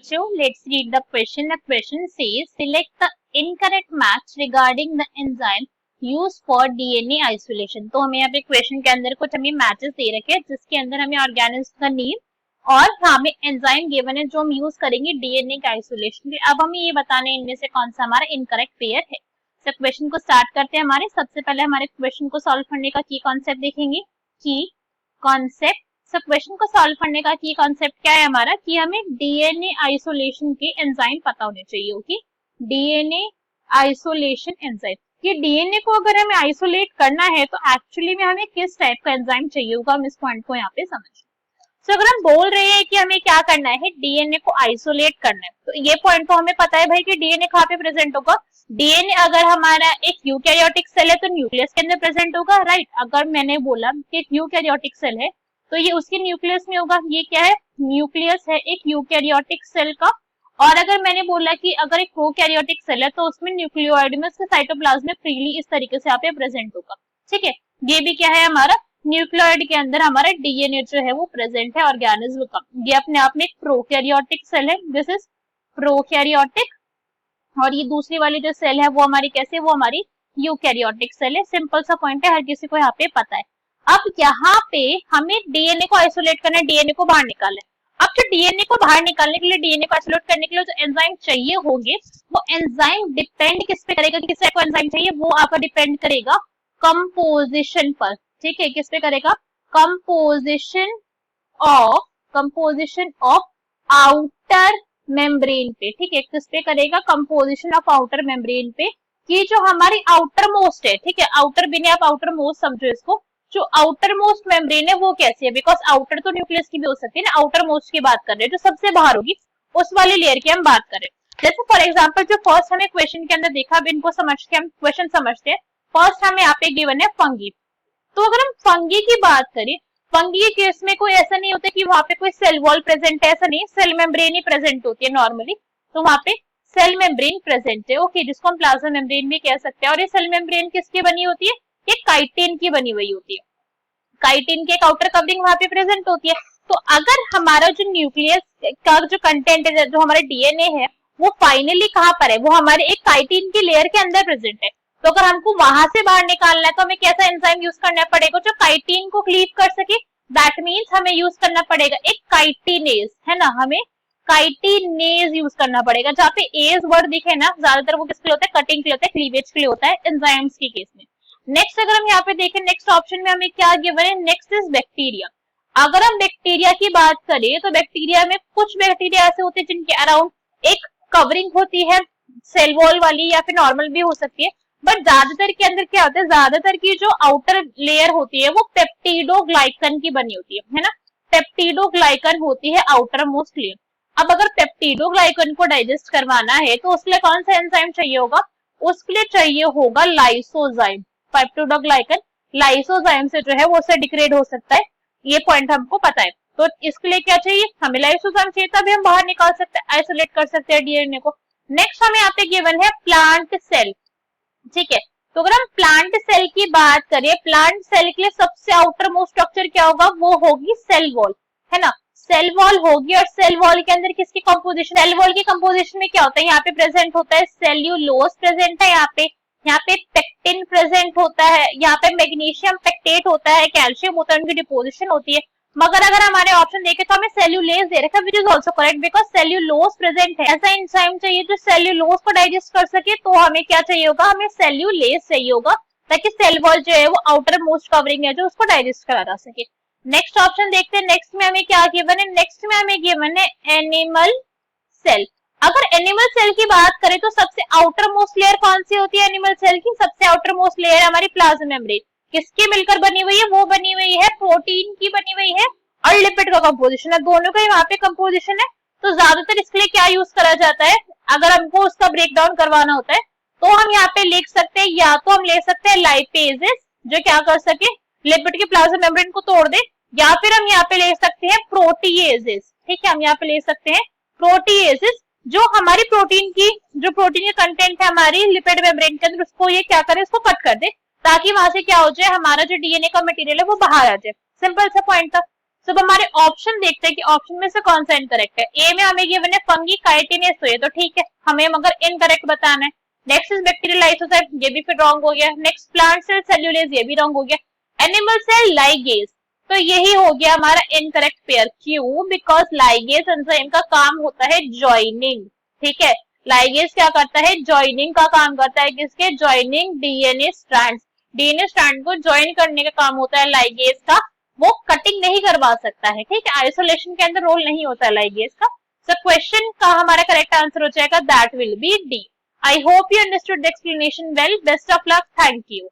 बच्चों, let's read the question. The question says select the incorrect match regarding the enzyme use for DNA isolation. तो हमें यहाँ पे question के अंदर कुछ हमें मैचेस दे रखे हैं जिसके अंदर हमें ऑर्गेनिज्म का नेम और हमें एंजाइम गिवन है जो हम यूज करेंगे डीएनए के आइसोलेशन के. अब हमें ये बताना है इनमें से कौन सा हमारा इनकरेक्ट पेयर है. तो क्वेश्चन को स्टार्ट करते हैं. हमारे सबसे पहले हमारे क्वेश्चन को सॉल्व करने का की कॉन्सेप्ट देखेंगे. की कॉन्सेप्ट. सब क्वेश्चन को सॉल्व करने का की कॉन्सेप्ट क्या है हमारा कि हमें डीएनए आइसोलेशन के एंजाइम पता होने चाहिए. Okay, DNA isolation enzyme. ये डीएनए को अगर हमें आइसोलेट करना है तो एक्चुअली में हमें किस टाइप का एंजाइम चाहिए होगा, हम इस पॉइंट को यहाँ पे समझें. तो अगर हम बोल रहे हैं कि हमें क्या करना है, डीएनए को आइसोलेट करना है, तो ये पॉइंट तो हमें पता है भाई कि डीएनए कहाँ पे प्रेजेंट होगा. डीएनए अगर हमारा एक यूकैरियोटिक सेल है तो न्यूक्लियस के अंदर प्रेजेंट होगा, राइट. अगर मैंने बोला कि एक यूकैरियोटिक सेल है तो ये उसके न्यूक्लियस में होगा. ये क्या है, न्यूक्लियस है एक यूकैरियोटिक सेल का. और अगर मैंने बोला कि अगर एक प्रोकैरियोटिक सेल है तो उसमें न्यूक्लियोइड में उसके साइटोप्लाज्म में फ्रीली इस तरीके से यहाँ पे प्रेजेंट होगा. ठीक है, ये भी क्या है हमारा न्यूक्लियोइड के अंदर हमारा डीएनए जो है वो प्रेजेंट है ऑर्गेनिज्म का. ये अपने आप में एक प्रोकैरियोटिक सेल है, दिस इज प्रोकैरियोटिक. और ये दूसरी वाली जो सेल है वो हमारी कैसे, वो हमारी यूकैरियोटिक सेल है. सिंपल सा पॉइंट है, हर किसी को यहाँ पे पता है. अब यहाँ पे हमें डीएनए को आइसोलेट करना है, डीएनए को बाहर निकालना है. अब जो डीएनए को बाहर निकालने के लिए, डीएनए को आइसोलेट करने के लिए जो एंजाइम चाहिए होंगे, वो एंजाइम डिपेंड किस पे करेगा, किस टाइप का एंजाइम चाहिए, वो आपका डिपेंड करेगा कंपोजिशन पर. ठीक है, किस पे करेगा, कंपोजिशन ऑफ आउटर मेम्ब्रेन पे. ठीक है, किस पे करेगा, कंपोजिशन ऑफ आउटर मेम्ब्रेन पे. कि जो हमारी आउटर मोस्ट है, ठीक है, आउटर भी नहीं, आप आउटर मोस्ट समझो इसको. जो आउटर मोस्ट मेम्ब्रेन है वो कैसी है, बिकॉज आउटर तो न्यूक्लियस की भी हो सकती है ना, आउटर मोस्ट की बात कर रहे हैं जो सबसे बाहर होगी, उस वाली लेयर की हम बात करें. जैसे फॉर एग्जांपल जो फर्स्ट हमें क्वेश्चन के अंदर देखा, अब इनको समझ के हम क्वेश्चन समझते हैं. फर्स्ट हमें यहाँ पे गिवन है फंगी. तो अगर हम फंगी की बात करें, फंगी के केस में कोई ऐसा नहीं होता कि वहां पे कोई सेल वॉल प्रेजेंट है, ऐसा नहीं, सेल मेम्ब्रेन ही प्रेजेंट होती है नॉर्मली. तो वहां पे सेल मेम्ब्रेन प्रेजेंट है, ओके, जिसको हम प्लाज्मा मेम्ब्रेन भी कह सकते हैं. और ये सेल मेम्ब्रेन किसकी बनी होती है, ये काइटिन की बनी हुई होती है. काइटिन के एक आउटर कवरिंग वहां पे प्रेजेंट होती है. तो अगर हमारा जो न्यूक्लियस का जो कंटेंट है, जो हमारा डीएनए है, वो फाइनली कहाँ पर है, वो हमारे एक काइटिन की लेयर के अंदर प्रेजेंट है. तो अगर हमको वहां से बाहर निकालना है तो हमें कैसा एंजाइम यूज करना पड़ेगा जो काइटिन को क्लीव कर सके. दैट मीन्स हमें यूज करना पड़ेगा एक काइटिनेज, है ना, हमें काइटिनेज यूज करना पड़ेगा. जहाँ पे एज वर्ड दिखे ना, ज्यादातर वो किसके लिए होता है, कटिंग के लिए होता है, क्लीवेज के लिए होता है एंजाइम्स के केस में. नेक्स्ट अगर हम यहाँ पे देखें, नेक्स्ट ऑप्शन में हमें क्या गिवन है, नेक्स्ट इज बैक्टीरिया. अगर हम बैक्टीरिया की बात करें तो बैक्टीरिया में कुछ बैक्टीरिया ऐसे होते हैं जिनके अराउंड एक कवरिंग होती है, सेल वॉल वाली या फिर नॉर्मल भी हो सकती है. बट ज्यादातर के अंदर क्या होता है, ज्यादातर की जो आउटर लेयर होती है वो पेप्टिडोग्लाइकन की बनी होती है ना, पेप्टिडोग्लाइकन होती है आउटर मोस्ट लेयर. अब अगर पेप्टिडोग्लाइकन को डाइजेस्ट करवाना है तो उसके लिए कौन सा एंजाइम चाहिए होगा, उसके लिए चाहिए होगा लाइसोजाइम. पेप्टिडोग्लाइकन लाइसोजाइम से जो है वो उससे डिग्रेड हो सकता है, ये पॉइंट हमको पता है. तो इसके लिए क्या चाहिए, हमें लाइसोजाइम चाहिए, तभी हम बाहर निकाल सकते हैं, आइसोलेट कर सकते हैं डीएनए को. नेक्स्ट हमें यहाँ पे गिवन है प्लांट सेल. ठीक है, तो अगर हम प्लांट सेल की बात करें, प्लांट सेल के लिए सबसे आउटर मोस्ट स्ट्रक्चर क्या होगा, वो होगी सेल वॉल, है ना, सेल वॉल होगी. और सेल वॉल के अंदर किसकी कंपोजिशन, सेल वॉल की कंपोजिशन में क्या होता है, यहाँ पे प्रेजेंट होता है सेल्यूलोज प्रेजेंट है, यहाँ पे पेक्टिन प्रेजेंट होता है, यहाँ पे मैग्नीशियम पेक्टेट होता है, कैल्शियम होता है, उनकी डिपोजिशन होती है. मगर अगर हमारे ऑप्शन देखे तो हमें सेल्यूलेज दे रखा है, which is also correct because cellulose present है. ऐसा एंजाइम चाहिए जो सेल्यूलोज को डाइजेस्ट कर सके, तो हमें क्या चाहिए होगा, हमें सेल्यूलेज चाहिए होगा ताकि सेल वॉल जो है वो आउटर मोस्ट कवरिंग है जो उसको डाइजेस्ट करा जा सके. नेक्स्ट ऑप्शन देखते हैं, नेक्स्ट में हमें क्या गिवन है, नेक्स्ट में हमें गिवन है एनिमल सेल. अगर एनिमल सेल की बात करें तो सबसे आउटर मोस्ट लेयर कौन सी होती है एनिमल सेल की, सबसे आउटर मोस्ट लेयर हमारी प्लाज्मा मेम्ब्रेन. किसकी मिलकर बनी हुई है, वो बनी हुई है प्रोटीन की बनी हुई है और लिपिड का कंपोजिशन है, दोनों का वहाँ पे कंपोजिशन है. तो ज्यादातर इसके लिए क्या यूज करा जाता है, अगर हमको उसका ब्रेक डाउन करवाना होता है तो हम यहाँ पे लिख सकते हैं, या तो हम ले सकते हैं लाइपेजेस जो क्या कर सके, लिपिड के प्लाज्मा मेम्ब्रेन को तोड़ दे, या फिर हम यहाँ पे ले सकते हैं प्रोटीएजेस. ठीक है, हम यहाँ पे ले सकते हैं प्रोटीएजेस जो हमारी प्रोटीन की, जो प्रोटीन का कंटेंट है हमारी लिपिड मेम्ब्रेन के अंदर, उसको ये क्या करे, उसको कट कर दे ताकि वहां से क्या हो जाए, हमारा जो डीएनए का मटेरियल है वो बाहर आ जाए. सिंपल सा पॉइंट था. सब हमारे ऑप्शन देखते हैं कि ऑप्शन में से कौन सा इनकरेक्ट है। ए में हमें गिवन है फंगी काइटिनेस, तो ये तो ठीक है, हमें मगर इनकरेक्ट बताना है। नेक्स्ट इज बैक्टीरियल लाइसोजाइम, ये भी फिर रॉन्ग हो गया। नेक्स्ट प्लांट सेल सेल्यूलेज, ये भी रॉन्ग हो गया। एनिमल सेल लाइगेज, तो यही हो गया हमारा इनकरेक्ट पेयर। क्यों? बिकॉज लाइगेज एंजाइम का काम होता है ज्वाइनिंग, ठीक है। लाइगेज क्या करता है? ज्वाइनिंग का काम करता है। किसके? Joining DNA strands, DNA strand को ज्वाइन करने का काम होता है लाइगेज का। वो कटिंग नहीं करवा सकता है, ठीक है, आइसोलेशन के अंदर रोल नहीं होता है लाइगेज का। सो क्वेश्चन का हमारा करेक्ट आंसर हो जाएगा that will be D. I hope you understood the explanation well. Best of luck, thank you.